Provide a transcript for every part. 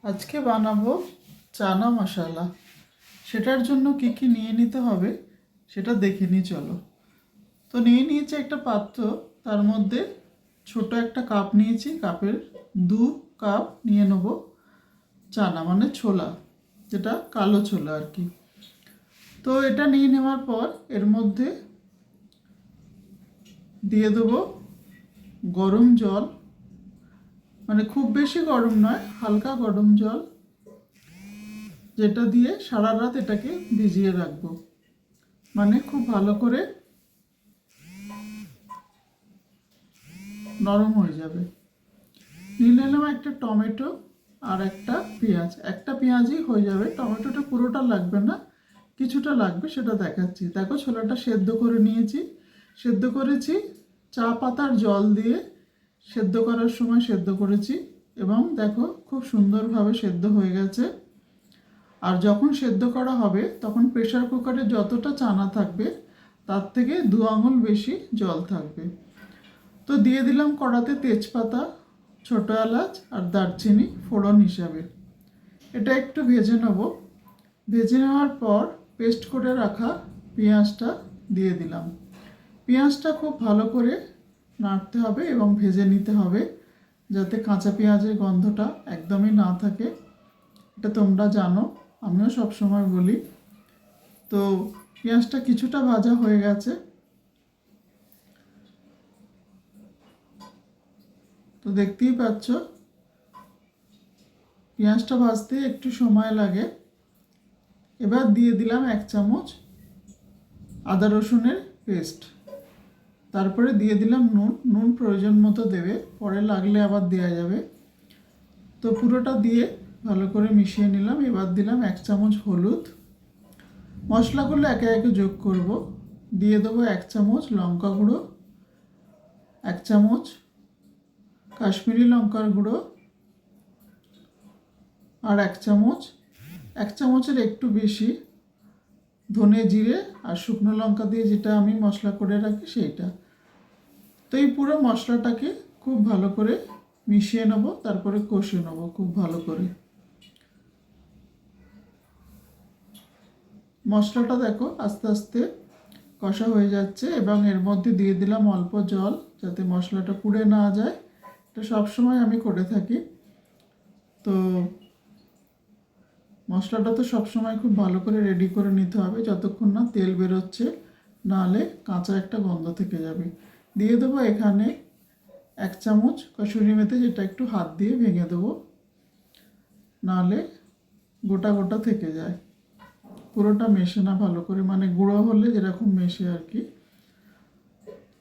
আজকে বানাবো চানা মশলা। সেটার জন্য কি কি নিয়ে নিতে হবে সেটা দেখে নিই চলো। তো নিয়ে নিয়েছি একটা পাত্র, তার মধ্যে ছোট একটা কাপ নিয়েছি, কাপের 2 কাপ নিয়ে নেব চানা, মানে ছোলা, যেটা কালো ছোলা আর কি। তো এটা নিয়ে নেওয়ার পর এর মধ্যে দিয়ে দেবো গরম জল, মানে খুব বেশি গরম নয়, হালকা গরম জল, যেটা দিয়ে সারা রাত এটাকে ভিজিয়ে রাখবো, মানে খুব ভালো করে নরম হয়ে যাবে। নিয়ে নিলাম একটা টমেটো আর একটা পেঁয়াজ, একটা পেঁয়াজই হয়ে যাবে, টমেটোটা পুরোটা লাগবে না, কিছুটা লাগবে, সেটা দেখাচ্ছি। দেখো ছোলাটা সেদ্ধ করে নিয়েছি, সেদ্ধ করেছি চা পাতার জল দিয়ে, সেদ্ধ করার সময় সেদ্ধ করেছি, এবং দেখো খুব সুন্দরভাবে সেদ্ধ হয়ে গেছে। আর যখন সেদ্ধ করা হবে তখন প্রেসার কুকারে যতটা চানা থাকবে তার থেকে 2 আঙুল বেশি জল থাকবে। তো দিয়ে দিলাম কড়াতে তেজপাতা, ছোটো এলাচ আর দারচিনি ফোড়ন হিসাবে। এটা একটু ভেজে নেব। ভেজে নেওয়ার পর পেস্ট করে রাখা পেঁয়াজটা দিয়ে দিলাম। পেঁয়াজটা খুব ভালো করে নাড়তে হবে এবং ভেজে নিতে হবে, যাতে কাঁচা পেঁয়াজের গন্ধটা একদমই না থাকে। এটা তোমরা জানো, আমিও সব সময় বলি। তো পেঁয়াজটা কিছুটা ভাজা হয়ে গেছে। তো দেখতেই পাচ্ছ পেঁয়াজটা ভাজতে একটু সময় লাগে। এবার দিয়ে দিলাম 1 চামচ আদা রসুনের পেস্ট, তারপরে দিয়ে দিলাম নুন। নুন প্রয়োজন মতো দেবে, পরে লাগলে আবার দেওয়া যাবে। তো পুরোটা দিয়ে ভালো করে মিশিয়ে নিলাম। এবার দিলাম 1 চামচ হলুদ। মশলাগুলো একে একে যোগ করব। দিয়ে দেবো 1 চামচ লঙ্কা গুঁড়ো, 1 চামচ কাশ্মীরি লঙ্কার গুঁড়ো, আর 1 চামচের একটু বেশি ধনে জিরে আর শুকনো লঙ্কা দিয়ে যেটা আমি মশলা করে রাখি সেইটা। তো এই পুরো মশলাটাকে খুব ভালো করে মিশিয়ে নেব, তারপরে কষে নেব খুব ভালো করে। মশলাটা দেখো আস্তে আস্তে কষা হয়ে যাচ্ছে, এবং এর মধ্যে দিয়ে দিলাম অল্প জল, যাতে মশলাটা পুড়ে না যায়। এটা সবসময় আমি করে থাকি। তো মশলাটা তো সবসময় খুব ভালো করে রেডি করে নিতে হবে যতক্ষণ না তেল বেরোচ্ছে, নাহলে কাঁচা একটা গন্ধ থেকে যাবে। দিয়ে দেবো এখানে 1 চামচ কসুরি মেথি, যেটা একটু হাত দিয়ে ভেঙে দেবো, নাহলে গোটা গোটা থেকে যায়, পুরোটা মেশে না ভালো করে, মানে গুঁড়ো হলে যেরকম মেশে আর কি।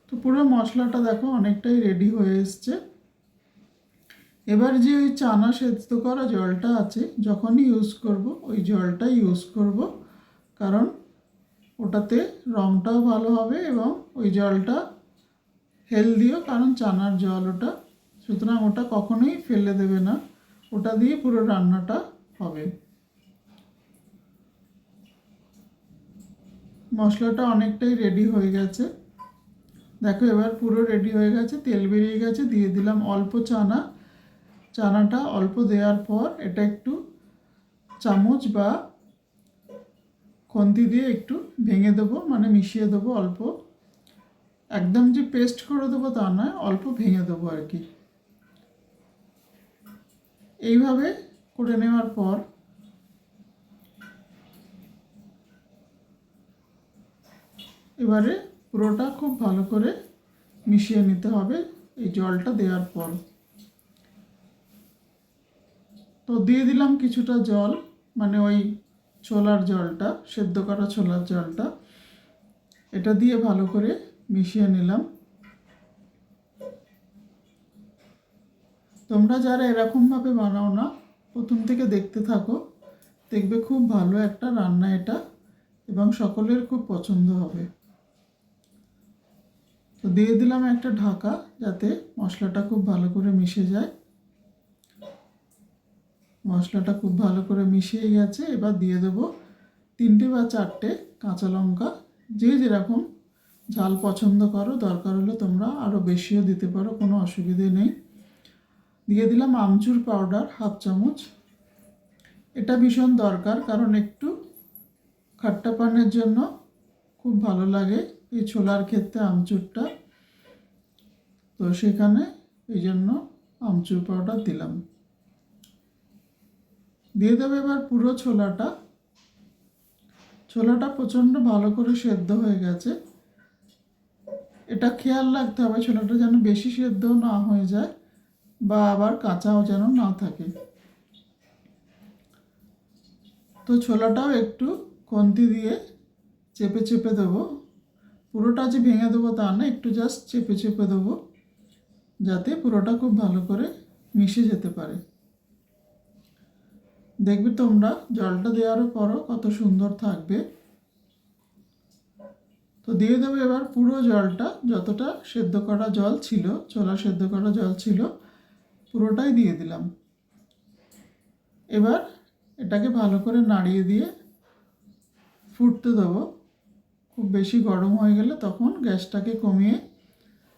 তো পুরো মশলাটা দেখো অনেকটাই রেডি হয়ে এসছে। এবার যে ওই চানা সেদ্ধ করা জলটা আছে, যখনই ইউজ করব ওই জলটাই ইউজ করব, কারণ ওটাতে রঙটাও ভালো হবে এবং ওই জলটা হেলদিও, কারণ চানার জল ওটা, সুতরাং ওটা কখনোই ফেলে দেবে না, ওটা দিয়ে পুরো রান্নাটা হবে। মশলাটা অনেকটাই রেডি হয়ে গেছে, দেখো এবার পুরো রেডি হয়ে গেছে, তেল বেরিয়ে গেছে। দিয়ে দিলাম অল্প চানা। চানাটা অল্প দেওয়ার পর এটা একটু চামচ বা খন্তি দিয়ে একটু ভেঙে দেবো, মানে মিশিয়ে দেবো অল্প, একদম যে পেস্ট করে দেবো তা নয়, অল্প ভেঙে দেবো আর কি। এইভাবে করে নেওয়ার পর এবারে পুরোটা খুব ভালো করে মিশিয়ে নিতে হবে এই জলটা দেওয়ার পর। তো দিয়ে দিলাম কিছুটা জল, মানে ওই ছোলার জলটা, সেদ্ধ করা ছোলার জলটা, এটা দিয়ে ভালো করে মিশিয়ে নিলাম। তোমরা যারা এরকমভাবে বানাও না, প্রথম থেকে দেখতে থাকো, দেখবে খুব ভালো একটা রান্না এটা, এবং সকলের খুব পছন্দ হবে। তো দিয়ে দিলাম একটা ঢাকা, যাতে মশলাটা খুব ভালো করে মিশে যায়। মশলাটা খুব ভালো করে মিশিয়ে গেছে। এবার দিয়ে দেবো 3টে বা 4টে কাঁচা লঙ্কা, যে যেরকম ঝাল পছন্দ করো, দরকার হলে তোমরা আরও বেশিও দিতে পারো, কোনো অসুবিধে নেই। দিয়ে দিলাম আমচুর পাউডার 1/2 চামচ, এটা ভীষণ দরকার, কারণ একটু খাট্টা পানের জন্য খুব ভালো লাগে এই ছোলার ক্ষেত্রে আমচুরটা। তো সেখানে এই জন্য আমচুর পাউডার দিলাম। দিয়ে দেবে এবার পুরো ছোলাটা। ছোলাটা প্রচণ্ড ভালো করে সেদ্ধ হয়ে গেছে। এটা খেয়াল রাখতে হবে ছোলাটা যেন বেশি সেদ্ধ না হয়ে যায় বা আবার কাঁচাও যেন না থাকে। তো ছোলাটাও একটু খুন্তি দিয়ে চেপে চেপে দেবো। পুরোটা যে ভেঙে দেবো তা না, একটু জাস্ট চেপে চেপে দেবো, যাতে পুরোটা খুব ভালো করে মিশে যেতে পারে। দেখবে তোমরা জলটা দেওয়ার পরও কত সুন্দর থাকবে। তো দিয়ে দেবো এবার পুরো জলটা, যতটা সেদ্ধ করা জল ছিল, ছোলা সেদ্ধ করা জল ছিল, পুরোটাই দিয়ে দিলাম। এবার এটাকে ভালো করে নাড়িয়ে দিয়ে ফুটতে দেবো। খুব বেশি গরম হয়ে গেলে তখন গ্যাসটাকে কমিয়ে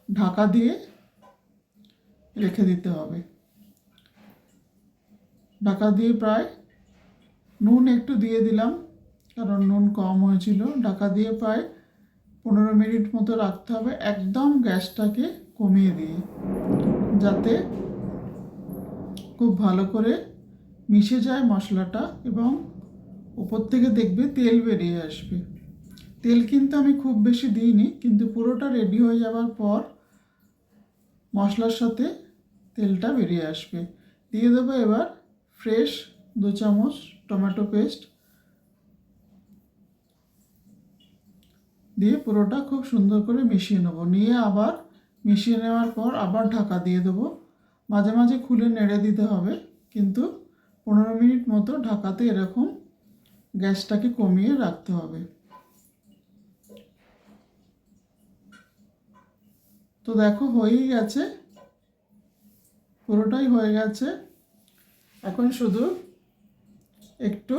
ঢাকা দিয়ে রেখে দিতে হবে। ঢাকা দিয়ে প্রায়, নুন একটু দিয়ে দিলাম কারণ নুন কম হয়েছিল, ঢাকা দিয়ে প্রায় 15 মিনিট মতো রাখতে হবে, একদম গ্যাসটাকে কমিয়ে দিয়ে, যাতে খুব ভালো করে মিশে যায় মশলাটা এবং উপর থেকে দেখবে তেল বেরিয়ে আসবে। তেল কিন্তু আমি খুব বেশি দিইনি, কিন্তু পুরোটা রেডি হয়ে যাওয়ার পর মশলার সাথে তেলটা বেরিয়ে আসবে। দিয়ে দেবো এবার ফ্রেশ 2 চামচ টমেটো পেস্ট দিয়ে পুরোটা খুব সুন্দর করে মিশিয়ে নেব। নিয়ে আবার মিশিয়ে নেওয়ার পর আবার ঢাকা দিয়ে দেবো। মাঝে মাঝে খুলে নেড়ে দিতে হবে, কিন্তু 15 মিনিট মতো ঢাকাতে এরকম গ্যাসটাকে কমিয়ে রাখতে হবে। তো দেখো হয়েই গেছে, পুরোটাই হয়ে গেছে। এখন শুধু একটু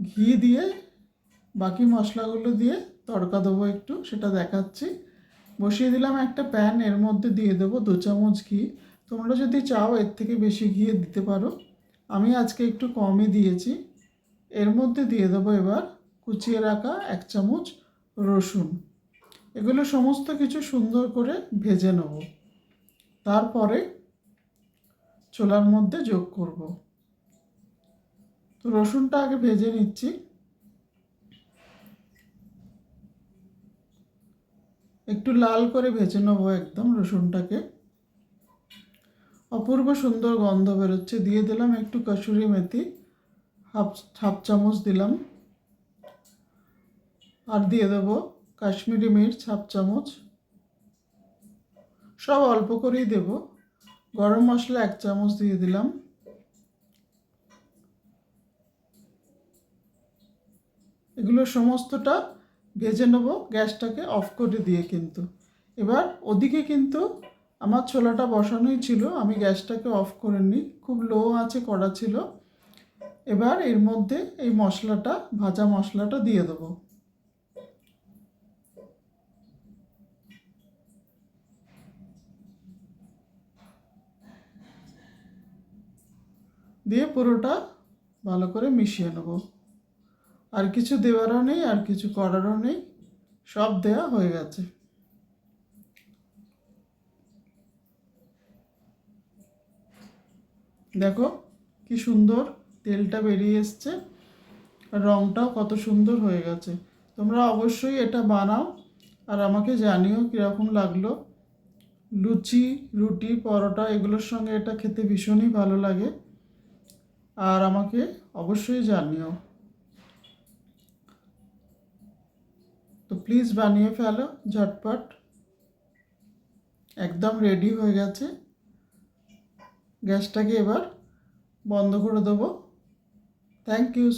ঘি দিয়ে বাকি মশলাগুলো দিয়ে তড়কা দেবো, একটু সেটা দেখাচ্ছি। বসিয়ে দিলাম একটা প্যান, এর মধ্যে দিয়ে দেবো 2 চামচ ঘি। তোমরা যদি চাও এর থেকে বেশি ঘি দিতে পারো, আমি আজকে একটু কমই দিয়েছি। এর মধ্যে দিয়ে দেবো এবার কুচিয়ে রাখা 1 চামচ রসুন। এগুলো সমস্ত কিছু সুন্দর করে ভেজে নেব, তারপরে ছোলার মধ্যে যোগ করব। তো রসুনটা আগে ভেজে নিচ্ছি। একটু লাল করে ভেজে নেবো একদম রসুনটাকে। অপূর্ব সুন্দর গন্ধ বেরোচ্ছে। দিয়ে দিলাম একটু কসুরি মেথি, হাফ চামচ দিলাম। আর দিয়ে দেবো কাশ্মীরি মির্চ হাফ চামচ, সব অল্প করেই দেব। গরম মশলা 1 চামচ দিয়ে দিলাম। এগুলো সমস্তটা ভেজে নেবো গ্যাসটাকে অফ করে দিয়ে। কিন্তু এবার ওদিকে কিন্তু আমার ছোলাটা বসানোই ছিল, আমি গ্যাসটাকে অফ করে নিই, খুব লো আঁচে করা ছিল। এবার এর মধ্যে এই মশলাটা, ভাজা মশলাটা দিয়ে দেবো। দিয়ে পুরোটা ভালো করে মিশিয়ে নেব। আর কিছু দেওয়ারও নেই, আর কিছু করারও নেই, সব দেওয়া হয়ে গেছে। দেখো কি সুন্দর তেলটা বেরিয়ে এসছে, আর রঙটাও কত সুন্দর হয়ে গেছে। তোমরা অবশ্যই এটা বানাও আর আমাকে জানিও কীরকম লাগলো। লুচি, রুটি, পরোটা এগুলোর সঙ্গে এটা খেতে ভীষণই ভালো লাগে, আর আমাকে অবশ্যই জানিও। তো প্লিজ বানিয়ে ফেলো ঝটপট। একদম রেডি হয়ে গেছে। গ্যাসটাকে এবার বন্ধ করে দেবো। Thank you.